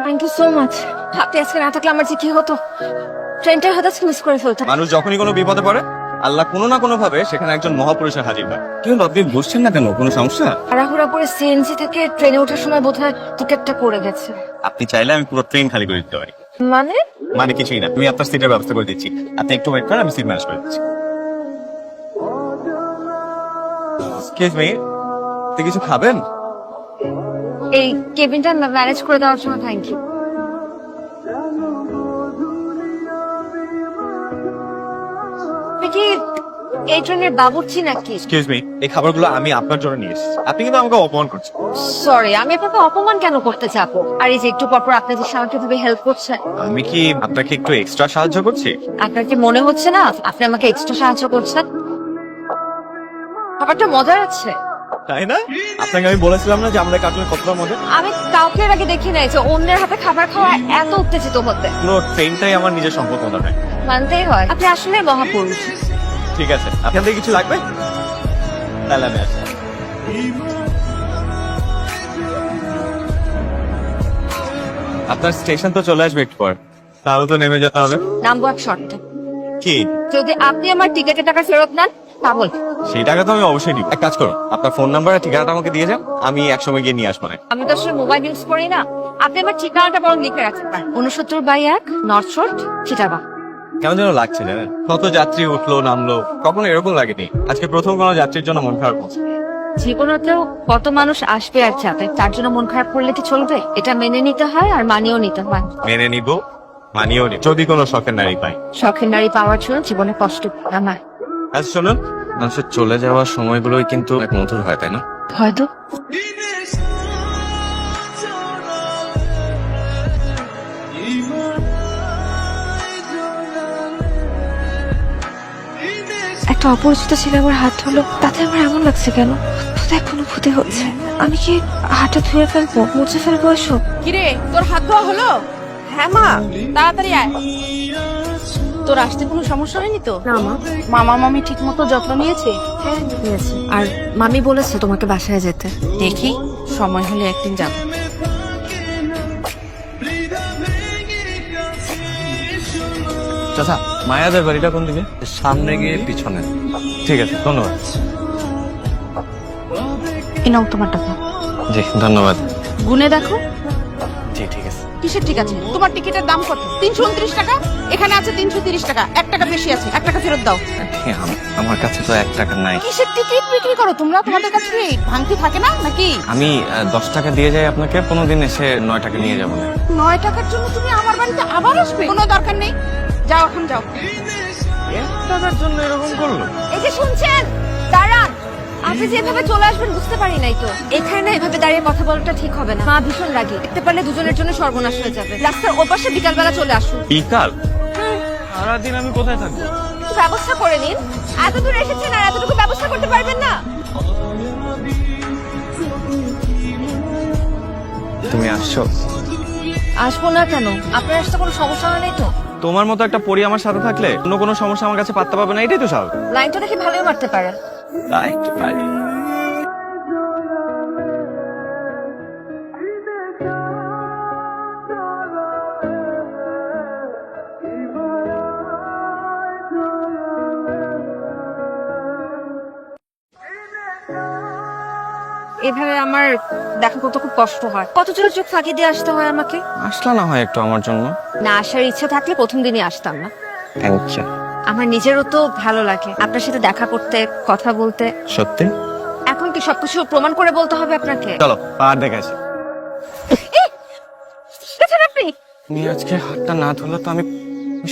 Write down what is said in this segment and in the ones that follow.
Thank you so much. আপনি আজকে না থাকলে আমার যে কি হতো, ট্রেনটা হয়তো মিস করে ফেলতাম। মানুষ যখনই কোনো বিপদে পড়ে আল্লাহ কোনো না কোনো ভাবে সেখানে একজন মহাপুরুষের হাজির হয়। কিন্তু আপনি বুঝছেন না কেন? কোনো সমস্যা? তাড়াহুড়া করে সিএনজি থেকে ট্রেনে ওঠার সময় বোধহয় টিকিটটা পড়ে গেছে। আপনি চাইলে আমি পুরো ট্রেন খালি করে দিতে পারি। মানে? মানে কিছুই না, আমি আপনার সিটের ব্যবস্থা করে দিচ্ছি। আপনি একটু ওয়েট করেন, আমি সিট ম্যানেজ করে দিচ্ছি। এক্সকিউজ মি, আপনি কিছু খাবেন? এই কেবিনটা ম্যানেজ করে দেওয়ার জন্য থ্যাংক ইউ। আপনি কি এই ট্রেনের বাবুর্চি নাকি? এক্সকিউজ মি, এই খাবারগুলো আমি আপনার জন্য নিয়ে এসেছি। আপনি কিন্তু আমাকে অপমান করছেন। সরি, আমি আপনাকে অপমান কেন করতে যাবো? আর এই যে একটু পরপর আপনাদের আমাকে ভাবে হেল্প করছেন, আমি কি আপনাকে একটু এক্সট্রা সাহায্য করছি? আপনার কি মনে হচ্ছে না আপনি আমাকে এক্সট্রা সাহায্য করছেন? খাবারটা মজার আছে। তাই না? আপনাকে আমি বলেছিলাম না যে আমাদের কার্টুনে কতটা মজা। আমি কাউকে এর আগে দেখি নাই যে অন্যের হাতে খাবার খাওয়া এত উত্তেজিত হতে। পুরো ট্রেনটাই আমার নিজের সম্পদ মনে হয়। মানতেই হয়, আপনি আসলে মহাপুরুষ। ঠিক আছে, আপনাদের কিছু লাগবে? তাহলে আমি আসি। আপনার স্টেশন তো চলে আসবে একটু পর, তাহলে তো নেমে যেতে হবে। নামবো এক শর্তে। কি? যদি আপনি আমার টিকেটের টাকা ফেরত নেন তা বল। সেই টাকা তো আমি অবশ্যই দিব। এক কাজ করুন, আপনার ফোন নাম্বার আর ঠিকানাটা আমাকে দিয়ে যান, আমি একসময় গিয়ে নিয়ে আসবো না। আমি তো আসলে মোবাইল ইউজ করি না। আপনি আমার ঠিকানাটা বরং লিখে রাখতে পারেন, 69/1 নর্থ রোড, চিটাগং। কেমন যেন লাগছে জানেন? কত যাত্রী উঠলো নামলো, কখনো এরকম লাগেনি। আজকে প্রথম কোনো যাত্রীর জন্য মন খারাপ হচ্ছে। জীবনেতেও কত মানুষ আসবে আর যাবে, তার জন্য মন খারাপ করলে কি চলবে? এটা মেনে নিতে হয় আর মানিয়েও নিতে হয়। মেনে নিব, মানিয়েও নিব, যদি কোনো শখের নারী পাই। শখের নারী পাওয়ার জন্য জীবনে কষ্ট আমার। আচ্ছা শুনুন, মানুষের চলে যাওয়ার সময়গুলোই কিন্তু এক মধুর হয়, তাই না? হয়তো। একটা অপরিচিত ছেলে আমার হাত ধরলো, তাতে আমার এমন লাগছে কেন? এখনো ভূতে হচ্ছে। আমি কি হাতটা ধুয়ে ফেলবো, মুছে ফেলবো এসব? কিরে, তোর হাত ধোয়া হলো? হ্যাঁ মা, তাড়াতাড়ি আয়। তোর আসতে কোনো সমস্যা হয়নি তো? না মা। মামা মামি ঠিক মতো যত্ন নিয়েছে? হ্যাঁ নিয়েছে। আর মামি বলেছে তোমাকে বাসায় যেতে। দেখি, সময় হলে একদিন যাব। চাচা, মায়াদের বাড়িটা কোন দিকে? সামনে গিয়ে পিছনে। ঠিক আছে, ধন্যবাদ। এ নাও তোমার টাকা। জি ধন্যবাদ। গুনে দেখো। জি ঠিক আছে। কিসের ঠিক আছে? তোমার টিকিটের দাম কত? 329 টাকা। এখানে আছে 330 টাকা। 1 টাকা বেশি আছে, 1 টাকা ফেরত দাও। আমার কাছে তো 1 টাকা নাই। কিসের টিকিট বিক্রি করো তোমরা? তোমাদের কাছে কি ভাঙতি থাকে না নাকি? আমি 10 টাকা দিয়ে যাই আপনাকে, 15 দিন এসে 9 টাকা নিয়ে যাবো না। 9 টাকার জন্য তুমি আমার বাড়িতে আবার আসবে? কোনো দরকার নেই, যাও এখন যাও। 1 টাকার জন্য এরকম করলো? এই যে শুনছেন, দাঁড়ান। আপনি যেভাবে চলে আসবেন বুঝতে পারি নাই তো। এখানে না এভাবে দাঁড়িয়ে কথা বলাটা ঠিক হবে না। মা ভীষণ রাগী, দেখতে পারলে দুজনের জন্য সর্বনাশ হয়ে যাবে। রাস্তার ওপাশে বিকালবেলা চলে আসুন। বিকাল? সারাদিন আমি কোথায় থাকবো? একটু ব্যবস্থা করে নিন। এত দূর এসেছেন আর এতটুকু ব্যবস্থা করতে পারবেন না? তুমি আসছো? আসবো না কেন? আপনার আসতে কোনো সমস্যা হয় নাই তো? তোমার মতো একটা পরি আমার সাথে থাকলে অন্য কোনো সমস্যা আমার কাছে পাত্তা পাবে না, এটাই তো স্বাভাবিক। লাইনটা দেখি ভালোই মারতে পারেন। তাই একটু পারি। এভাবে আমার দেখা করতে খুব কষ্ট হয়। কত জোর চোখ ফাঁকি দিয়ে আসতে হয় আমাকে। আসলা না হয় একটু আমার জন্য? না আসার ইচ্ছা থাকলে প্রথম দিনই আসতাম না। Thank you. আমার নিজেরও তো ভালো লাগে আপনার সাথে দেখা করতে, কথা বলতে। সত্যি? এখন কি সবকিছু প্রমাণ করে বলতে হবে আপনাকে? চলো পাহাড় দেখাচ্ছি। দেখেন আপনি। তুমি আজকে হাতটা না ধরলে তো আমি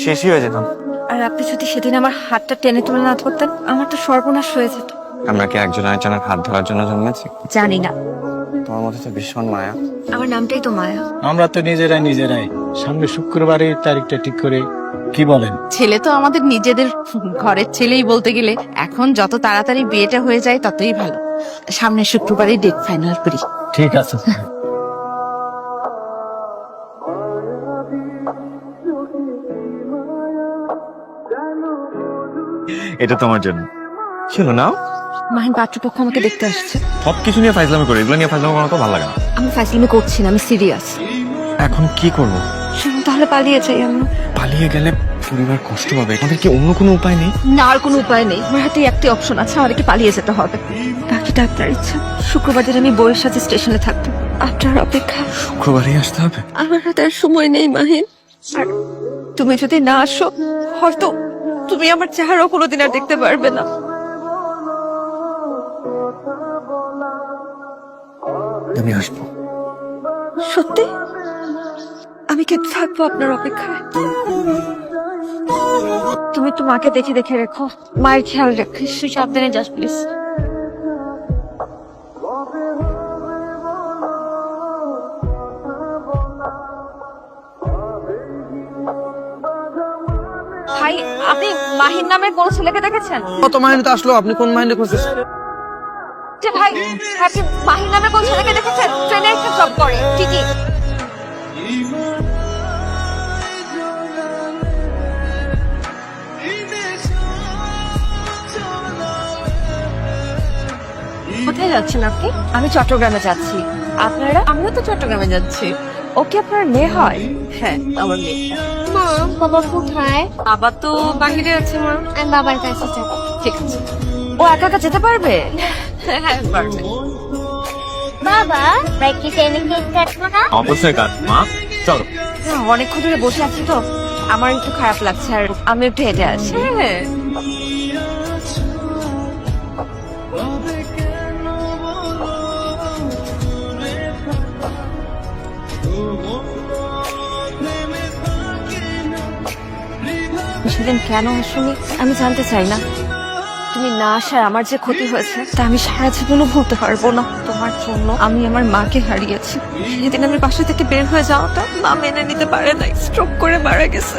শেষই হয়ে যেতাম। আর আপনি যদি সেদিন আমার হাতটা টেনে তুলে না ধরতেন, আমার তো সর্বনাশ হয়ে যেত। আমরা কি একজন আরেকজনের হাত ধরার জন্য জন্মেছি? জানি না, তোমার মধ্যে তো ভীষণ মায়া। আমার নামটাই তো মায়া। আমরা তো নিজেরাই সামনে শুক্রবারের তারিখটা ঠিক করে কি বলেন? ছেলে তো আমাদের নিজেদের ঘরের ছেলেই বলতে গেলে। এখন যত তাড়াতাড়ি বিয়েটা হয়ে যায় ততই ভালো। সামনের শুক্রবারই ডেট ফাইনাল করি। ঠিক আছে। এটা তোমার জন্য। ছিল না মাহিন পাত্রপক্ষ আমাকে দেখতে আসছে। সবকিছু নিয়ে ফাইজলামি করি, এগুলো নিয়ে ফাইজলামি করা তো ভালো লাগে না। আমি ফাইজলামি করছি না, আমি সিরিয়াস। এখন কি করবো? তাহলে পালিয়ে যাই আমরা। পালিয়ে গেলে পরিবার কষ্ট পাবে, আমাদের কি অন্য কোনো উপায় নেই? না, আর কোনো উপায় নেই। আমার হাতে একটি অপশন আছে, আমাদেরকে পালিয়ে যেতে হবে। বাকিটা আপনার ইচ্ছা। শুক্রবার দিন আমি বউয়ের সাথে স্টেশনে থাকবো, আপনার অপেক্ষা। শুক্রবারই আসতে হবে? আমার হাতে আর সময় নেই মাহিন। আর তুমি যদি না আসো, হয়তো তুমি আমার চেহারাও কোনোদিন আর দেখতে পারবে না। আমি আসবো। সত্যি? আমি কিন্তু থাকবো আপনার অপেক্ষায়। তুমি তো মাকে দেখে দেখে রেখো, মায়ের খেয়াল রেখিস। তুই সাবধানে যাস প্লিজ। ভাই, আপনি মাহিন নামের কোন ছেলেকে দেখেছেন? কত মাইনে তো আসলো, আপনি কোন মাইনে করতেছেন? যে ভাই, আপনি মাহিন নামের কোন ছেলেকে দেখেছেন? ট্রেনে একটা জব করে, ঠিকই। কোথায় যাচ্ছেন আপনি? আমি চট্টগ্রামে যাচ্ছি। আপনারা? আমিও তো চট্টগ্রামে যাচ্ছি। ওকে আপনার মেয়ে হয়? হ্যাঁ, আমার মেয়ে। মা, বাবা কোথায়? বাবা তো বাহিরে আছে মা। আমি বাবার কাছে যাব। ঠিক আছে। ও একা একা যেতে পারবে? হ্যাঁ, পারবে। বাবা, বাইকে ট্রেনে কেক কাটবো না? অবশ্যই কাজ মা, চলো। না, অনেকক্ষণ ধরে বসে আছি তো, আমার একটু খারাপ লাগছে, আর আমি একটু হেঁটে আসি। হ্যাঁ। সেদিন কেন আসুনি আমি জানতে চাই না। তুমি না আসায় আমার যে ক্ষতি হয়েছে তা আমি সারা জীবনও ভুলতে পারবো না। তোমার জন্য আমি আমার মাকে হারিয়েছি। সেদিন আমি বাসা থেকে বের হয়ে যাওয়াটা মা মেনে নিতে পারে নাই, স্ট্রোক করে মারা গেছে।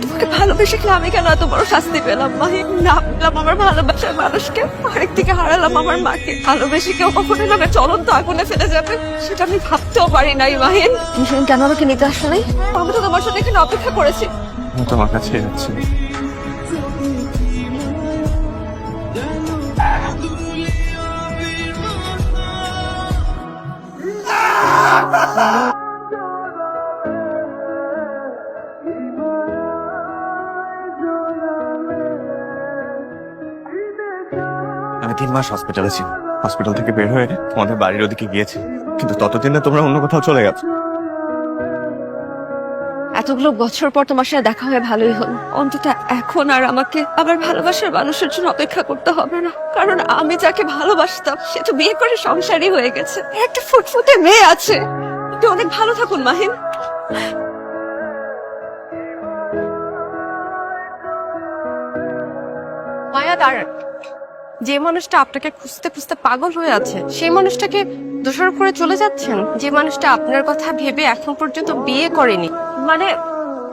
তোমাকে ভালোবেসে কি আমি কেন এত বড় শাস্তি পেলাম মাহিন? না পেলাম আমার ভালোবাসার মানুষকে, আরেক থেকে হারালাম আমার মাকে। ভালোবেসে কেউ কখনো নামে চলন্ত আগুনে ফেলে যাবে সেটা আমি ভাবতেও পারি নাই মাহিন। তুমি সেদিন কেন আমাকে নিতে আসো নাই? আমি তো তোমার সাথে এখানে অপেক্ষা করেছি। আমি তোমার কাছে যাচ্ছি। আমি 3 মাস হসপিটালে ছিলাম। হসপিটাল থেকে বের হয়ে তোমাদের বাড়ির ওদিকে গিয়েছি, কিন্তু ততদিনে তোমরা অন্য কোথাও চলে গেছো। এতগুলো বছর পর তোমার সাথে দেখা হয়ে ভালোই হলো। অন্তত এখন আর আমাকে আমার ভালোবাসার মানুষের জন্য অপেক্ষা করতে হবে না, কারণ আমি যাকে ভালোবাসতাম সে তো বিয়ে করে সংসারী হয়ে গেছে, একটা ফুটফুটে মেয়ে আছে। আপনি অনেক ভালো থাকুন মাহিন। মায়া দাঁড়ান। যে মানুষটা আপনাকে খুঁজতে খুঁজতে পাগল হয়ে আছে, সেই মানুষটাকে দোষারোপ করে চলে যাচ্ছেন। যে মানুষটা আপনার কথা ভেবে এখন পর্যন্ত বিয়ে করেনি। মানে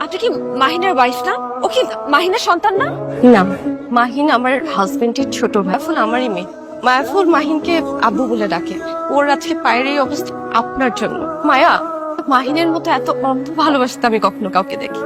আপনি কি মাহিনের ওয়াইফ না? ও কি মাহিনের সন্তান না? না, মাহিন আমার হাজবেন্ডের ছোট ভাই। মায়াফুল আমারই মেয়ে। মায়াফুল মাহিনকে আব্বু বলে ডাকে। ওর আজকে পায়ের এই অবস্থা আপনার জন্য। মায়া, মাহিনের মতো এত অন্ধ ভালোবাসতে আমি কখনো কাউকে দেখি।